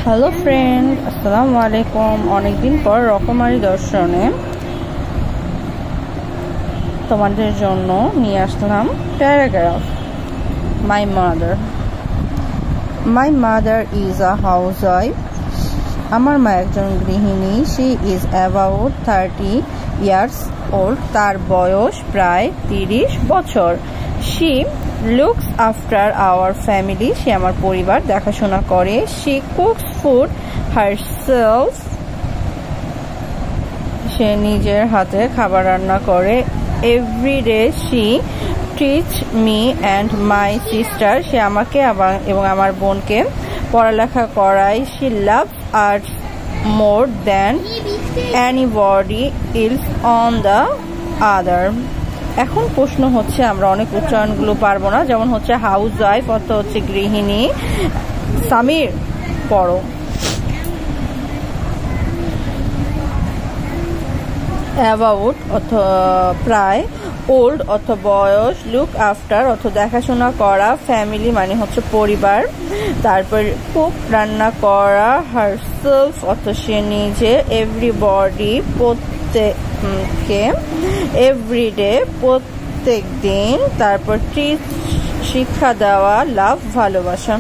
Hello friend, আসসালামু আলাইকুম। অনেকদিন পর রকমারি দর্শনে তোমাদের জন্য নিয়ে আসলাম paragraph. My mother is a housewife. আমার মা একজন গৃহিণী। She is about 30 years old. তার বয়স প্রায় 30 বছর। She looks after our family. সে আমার পরিবার দেখাশোনা করে। She cooks food herself. সে নিজের হাতে খাবার রান্না করে। Everyday she teach me and my sister. সে আমাকে এবং আমার বোনকে পড়ালেখা করায়। She love art more than anybody else on the other. এখন প্রশ্ন হচ্ছে, আমরা অনেক উচ্চারণগুলো পারবো না, যেমন হচ্ছে হাউস ওয়াইফ অর্থ হচ্ছে গৃহিণী। সামির পড়ো। অ্যাবাউট অর্থ প্রায়। ওল্ড অর্থ বয়স। লুক আফটার অর্থ দেখাশোনা করা। ফ্যামিলি মানে হচ্ছে পরিবার। তারপর কুক রান্না করা। হারসেলফ অর্থ সে নিজে। এভরিবডি প্রত্যেককে। এভরিডে প্রত্যেক দিন। তারপর টিচ শিক্ষা দেওয়া। লাভ ভালোবাসা।